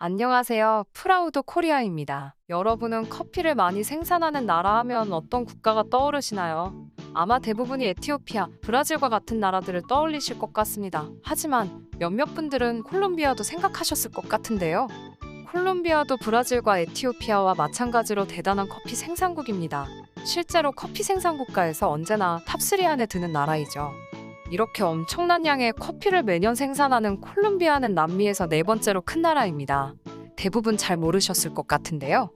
안녕하세요. 프라우드 코리아입니다. 여러분은 커피를 많이 생산하는 나라 하면 어떤 국가가 떠오르시나요? 아마 대부분이 에티오피아, 브라질과 같은 나라들을 떠올리실 것 같습니다. 하지만 몇몇 분들은 콜롬비아도 생각하셨을 것 같은데요. 콜롬비아도 브라질과 에티오피아와 마찬가지로 대단한 커피 생산국입니다. 실제로 커피 생산 국가에서 언제나 탑3 안에 드는 나라이죠. 이렇게 엄청난 양의 커피를 매년 생산하는 콜롬비아는 남미에서 네 번째로 큰 나라입니다. 대부분 잘 모르셨을 것 같은데요.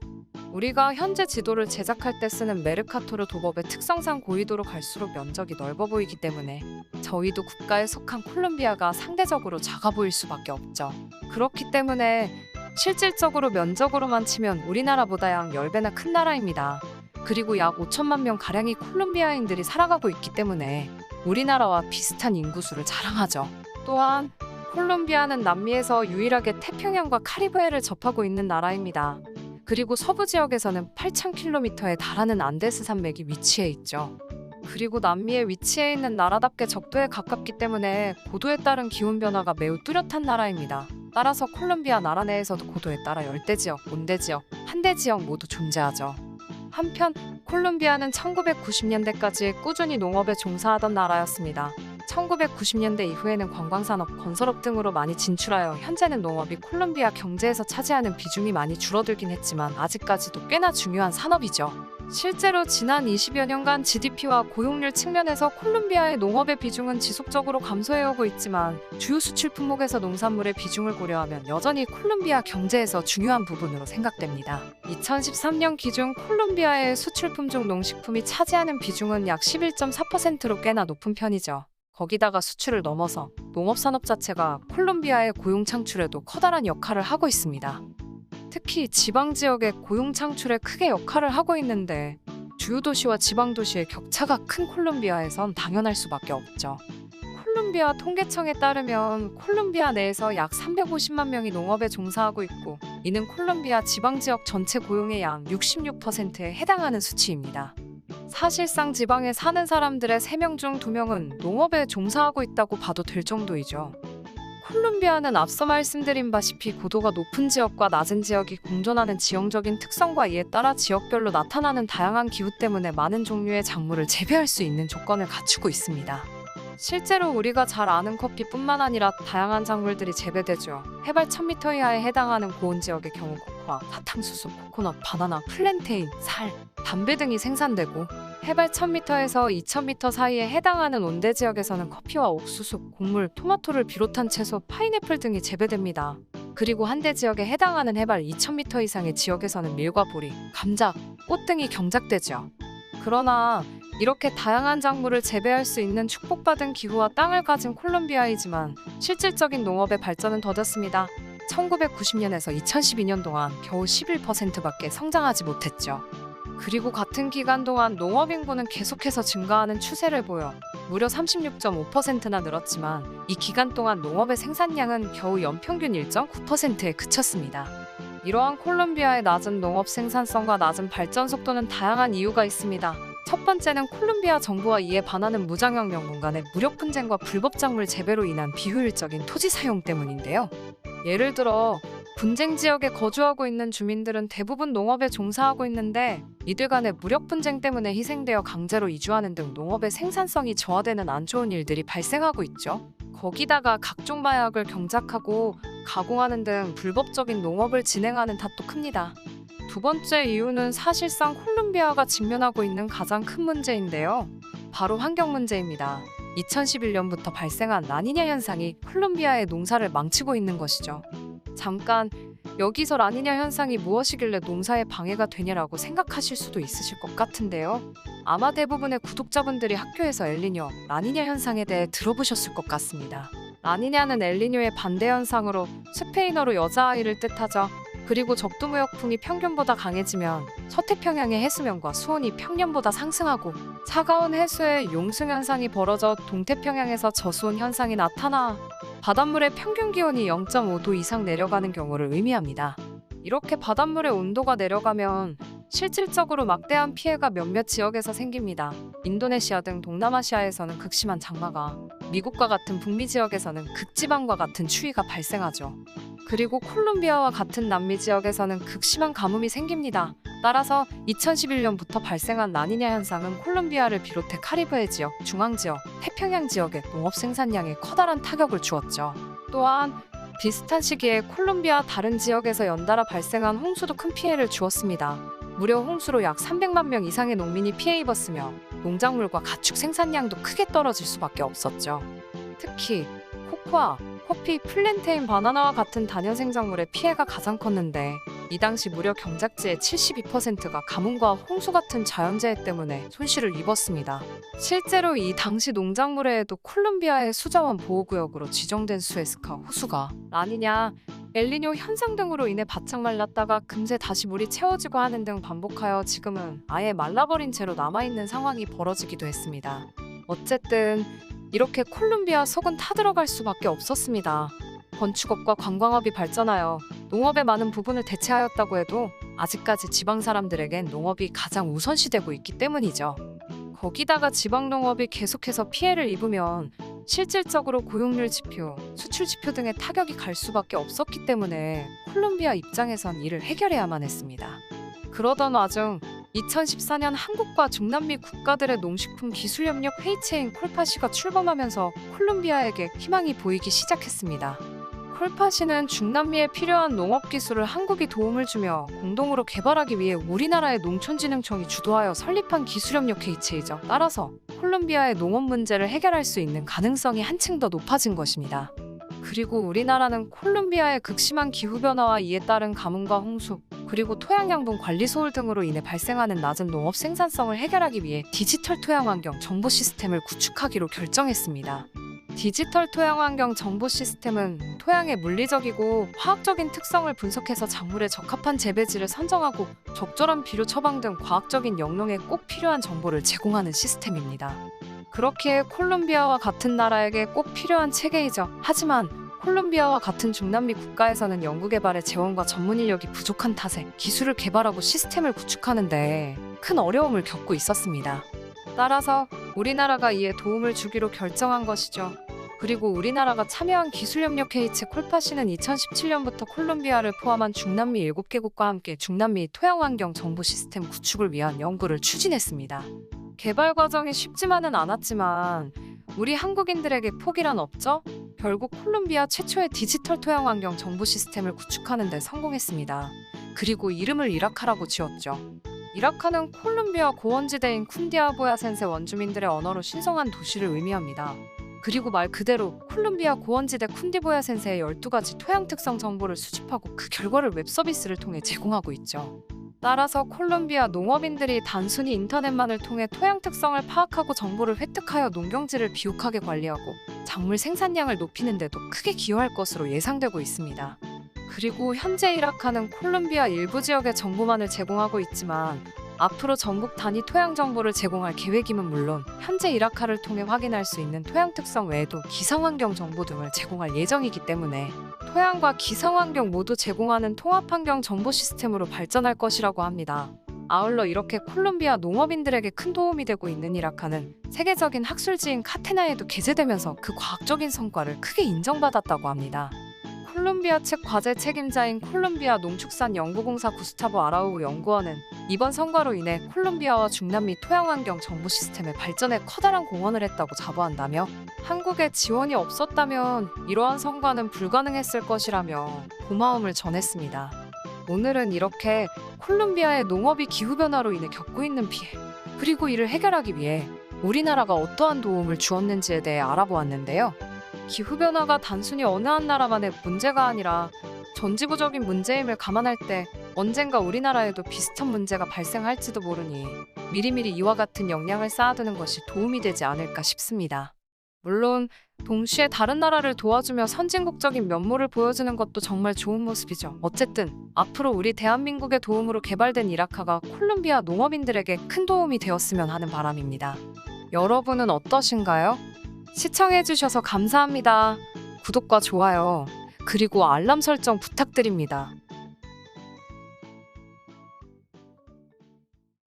우리가 현재 지도를 제작할 때 쓰는 메르카토르 도법의 특성상 고위도로 갈수록 면적이 넓어 보이기 때문에 저위도 국가에 속한 콜롬비아가 상대적으로 작아 보일 수밖에 없죠. 그렇기 때문에 실질적으로 면적으로만 치면 우리나라보다 약 10배나 큰 나라입니다. 그리고 약 5천만 명 가량의 콜롬비아인들이 살아가고 있기 때문에 우리나라와 비슷한 인구수를 자랑하죠. 또한 콜롬비아는 남미에서 유일하게 태평양과 카리브해를 접하고 있는 나라입니다. 그리고 서부 지역에서는 8,000km에 달하는 안데스 산맥이 위치해 있죠. 그리고 남미에 위치해 있는 나라답게 적도에 가깝기 때문에 고도에 따른 기온 변화가 매우 뚜렷한 나라입니다. 따라서 콜롬비아 나라 내에서도 고도에 따라 열대지역, 온대지역, 한대지역 모두 존재하죠. 한편 콜롬비아는 1990년대까지 꾸준히 농업에 종사하던 나라였습니다. 1990년대 이후에는 관광산업, 건설업 등으로 많이 진출하여 현재는 농업이 콜롬비아 경제에서 차지하는 비중이 많이 줄어들긴 했지만 아직까지도 꽤나 중요한 산업이죠. 실제로 지난 20여 년간 GDP와 고용률 측면에서 콜롬비아의 농업의 비중은 지속적으로 감소해오고 있지만 주요 수출 품목에서 농산물의 비중을 고려하면 여전히 콜롬비아 경제에서 중요한 부분으로 생각됩니다. 2013년 기준 콜롬비아의 수출품 중 농식품이 차지하는 비중은 약 11.4%로 꽤나 높은 편이죠. 거기다가 수출을 넘어서 농업산업 자체가 콜롬비아의 고용 창출에도 커다란 역할을 하고 있습니다. 특히 지방 지역의 고용 창출에 크게 역할을 하고 있는데 주요 도시와 지방 도시의 격차가 큰 콜롬비아에선 당연할 수밖에 없죠. 콜롬비아 통계청에 따르면 콜롬비아 내에서 약 350만 명이 농업에 종사하고 있고 이는 콜롬비아 지방 지역 전체 고용의 약 66%에 해당하는 수치입니다. 사실상 지방에 사는 사람들의 3명 중 2명은 농업에 종사하고 있다고 봐도 될 정도이죠. 콜롬비아는 앞서 말씀드린 바시피 고도가 높은 지역과 낮은 지역이 공존하는 지형적인 특성과 이에 따라 지역별로 나타나는 다양한 기후 때문에 많은 종류의 작물을 재배할 수 있는 조건을 갖추고 있습니다. 실제로 우리가 잘 아는 커피뿐만 아니라 다양한 작물들이 재배되죠. 해발 1000m 이하에 해당하는 고온 지역의 경우 코코아, 사탕수수, 코코넛, 바나나, 플랜테인, 살, 담배 등이 생산되고 해발 1000m에서 2000m 사이에 해당하는 온대 지역에서는 커피와 옥수수, 곡물, 토마토를 비롯한 채소, 파인애플 등이 재배됩니다. 그리고 한대 지역에 해당하는 해발 2000m 이상의 지역에서는 밀과 보리, 감자, 꽃 등이 경작되죠. 그러나 이렇게 다양한 작물을 재배할 수 있는 축복받은 기후와 땅을 가진 콜롬비아이지만 실질적인 농업의 발전은 더뎠습니다. 1990년에서 2012년 동안 겨우 11%밖에 성장하지 못했죠. 그리고 같은 기간 동안 농업 인구는 계속해서 증가하는 추세를 보여 무려 36.5%나 늘었지만 이 기간 동안 농업의 생산량은 겨우 연평균 1.9%에 그쳤습니다. 이러한 콜롬비아의 낮은 농업 생산성과 낮은 발전 속도는 다양한 이유가 있습니다. 첫 번째는 콜롬비아 정부와 이에 반하는 무장혁명 간의 무력 분쟁과 불법 작물 재배로 인한 비효율적인 토지 사용 때문인데요. 예를 들어 분쟁 지역에 거주하고 있는 주민들은 대부분 농업에 종사하고 있는데 이들 간의 무력 분쟁 때문에 희생되어 강제로 이주하는 등 농업의 생산성이 저하되는 안 좋은 일들이 발생하고 있죠. 거기다가 각종 마약을 경작하고 가공하는 등 불법적인 농업을 진행하는 탓도 큽니다. 두 번째 이유는 사실상 콜롬비아가 직면하고 있는 가장 큰 문제인데요. 바로 환경 문제입니다. 2011년부터 발생한 라니냐 현상이 콜롬비아의 농사를 망치고 있는 것이죠. 잠깐 여기서 라니냐 현상이 무엇이길래 농사에 방해가 되냐라고 생각하실 수도 있으실 것 같은데요. 아마 대부분의 구독자분들이 학교에서 엘니뇨, 라니냐 현상에 대해 들어보셨을 것 같습니다. 라니냐는 엘니뇨의 반대 현상으로 스페인어로 여자아이를 뜻하죠. 그리고 적도무역풍이 평균보다 강해지면 서태평양의 해수면과 수온이 평년보다 상승하고 차가운 해수의 용승 현상이 벌어져 동태평양에서 저수온 현상이 나타나 바닷물의 평균 기온이 0.5도 이상 내려가는 경우를 의미합니다. 이렇게 바닷물의 온도가 내려가면 실질적으로 막대한 피해가 몇몇 지역에서 생깁니다. 인도네시아 등 동남아시아에서는 극심한 장마가 미국과 같은 북미 지역에서는 극지방과 같은 추위가 발생하죠. 그리고 콜롬비아와 같은 남미 지역에서는 극심한 가뭄이 생깁니다. 따라서 2011년부터 발생한 라니냐 현상은 콜롬비아를 비롯해 카리브해 지역, 중앙 지역, 태평양 지역의 농업 생산량에 커다란 타격을 주었죠. 또한 비슷한 시기에 콜롬비아 다른 지역에서 연달아 발생한 홍수도 큰 피해를 주었습니다. 무려 홍수로 약 300만 명 이상의 농민이 피해 입었으며 농작물과 가축 생산량도 크게 떨어질 수밖에 없었죠. 특히 코코아, 커피, 플랜테인, 바나나와 같은 단연 생작물의 피해가 가장 컸는데 이 당시 무려 경작지의 72%가 가뭄과 홍수 같은 자연재해 때문에 손실을 입었습니다. 실제로 이 당시 농작물에도 콜롬비아의 수자원 보호구역으로 지정된 수에스카 호수가 라니냐, 엘니뇨 현상 등으로 인해 바짝 말랐다가 금세 다시 물이 채워지고 하는 등 반복하여 지금은 아예 말라버린 채로 남아있는 상황이 벌어지기도 했습니다. 어쨌든 이렇게 콜롬비아 속은 타들어갈 수밖에 없었습니다. 건축업과 관광업이 발전하여 농업의 많은 부분을 대체하였다고 해도 아직까지 지방 사람들에겐 농업이 가장 우선시되고 있기 때문이죠. 거기다가 지방 농업이 계속해서 피해를 입으면 실질적으로 고용률 지표, 수출 지표 등의 타격이 갈 수밖에 없었기 때문에 콜롬비아 입장에선 이를 해결해야만 했습니다. 그러던 와중 2014년 한국과 중남미 국가들의 농식품 기술협력 회의체인 콜파시가 출범하면서 콜롬비아에게 희망이 보이기 시작했습니다. 콜파시는 중남미에 필요한 농업 기술을 한국이 도움을 주며 공동으로 개발하기 위해 우리나라의 농촌진흥청이 주도하여 설립한 기술협력 회의체이죠. 따라서 콜롬비아의 농업 문제를 해결할 수 있는 가능성이 한층 더 높아진 것입니다. 그리고 우리나라는 콜롬비아의 극심한 기후변화와 이에 따른 가뭄과 홍수, 그리고 토양양분 관리 소홀 등으로 인해 발생하는 낮은 농업 생산성을 해결하기 위해 디지털 토양환경 정보 시스템을 구축하기로 결정했습니다. 디지털 토양환경 정보 시스템은 토양의 물리적이고 화학적인 특성을 분석해서 작물에 적합한 재배지를 선정하고 적절한 비료 처방 등 과학적인 영농에 꼭 필요한 정보를 제공하는 시스템입니다. 그렇기에 콜롬비아와 같은 나라에게 꼭 필요한 체계이죠. 하지만 콜롬비아와 같은 중남미 국가에서는 연구개발의 재원과 전문 인력이 부족한 탓에 기술을 개발하고 시스템을 구축하는 데 큰 어려움을 겪고 있었습니다. 따라서 우리나라가 이에 도움을 주기로 결정한 것이죠. 그리고 우리나라가 참여한 기술협력 회의체 콜파시는 2017년부터 콜롬비아를 포함한 중남미 7개국과 함께 중남미 토양환경 정보 시스템 구축을 위한 연구를 추진했습니다. 개발 과정이 쉽지만은 않았지만 우리 한국인들에게 포기란 없죠? 결국 콜롬비아 최초의 디지털 토양환경 정보 시스템을 구축하는 데 성공했습니다. 그리고 이름을 이라카라고 지었죠. 이라카는 콜롬비아 고원지대인 쿤디아보야센세 원주민들의 언어로 신성한 도시를 의미합니다. 그리고 말 그대로 콜롬비아 고원지대 쿤디보야센세의 12가지 토양 특성 정보를 수집하고 그 결과를 웹 서비스를 통해 제공하고 있죠. 따라서 콜롬비아 농업인들이 단순히 인터넷만을 통해 토양 특성을 파악하고 정보를 획득하여 농경지를 비옥하게 관리하고 작물 생산량을 높이는 데도 크게 기여할 것으로 예상되고 있습니다. 그리고 현재 이라카는 콜롬비아 일부 지역의 정보만을 제공하고 있지만 앞으로 전국 단위 토양 정보를 제공할 계획임은 물론 현재 이라카를 통해 확인할 수 있는 토양 특성 외에도 기상환경 정보 등을 제공할 예정이기 때문에 토양과 기상환경 모두 제공하는 통합환경 정보 시스템으로 발전할 것이라고 합니다. 아울러 이렇게 콜롬비아 농업인들에게 큰 도움이 되고 있는 이라카는 세계적인 학술지인 카테나에도 게재되면서 그 과학적인 성과를 크게 인정받았다고 합니다. 콜롬비아 측 과제 책임자인 콜롬비아 농축산연구공사 구스타보 아라우 연구원은 이번 성과로 인해 콜롬비아와 중남미 토양환경 정보 시스템의 발전에 커다란 공헌을 했다고 자부한다며 한국의 지원이 없었다면 이러한 성과는 불가능했을 것이라며 고마움을 전했습니다. 오늘은 이렇게 콜롬비아의 농업이 기후변화로 인해 겪고 있는 피해, 그리고 이를 해결하기 위해 우리나라가 어떠한 도움을 주었는지에 대해 알아보았는데요. 기후변화가 단순히 어느 한 나라만의 문제가 아니라 전지구적인 문제임을 감안할 때 언젠가 우리나라에도 비슷한 문제가 발생할지도 모르니 미리미리 이와 같은 역량을 쌓아두는 것이 도움이 되지 않을까 싶습니다. 물론 동시에 다른 나라를 도와주며 선진국적인 면모를 보여주는 것도 정말 좋은 모습이죠. 어쨌든 앞으로 우리 대한민국의 도움으로 개발된 이라카가 콜롬비아 농업인들에게 큰 도움이 되었으면 하는 바람입니다. 여러분은 어떠신가요? 시청해주셔서 감사합니다. 구독과 좋아요, 그리고 알람 설정 부탁드립니다.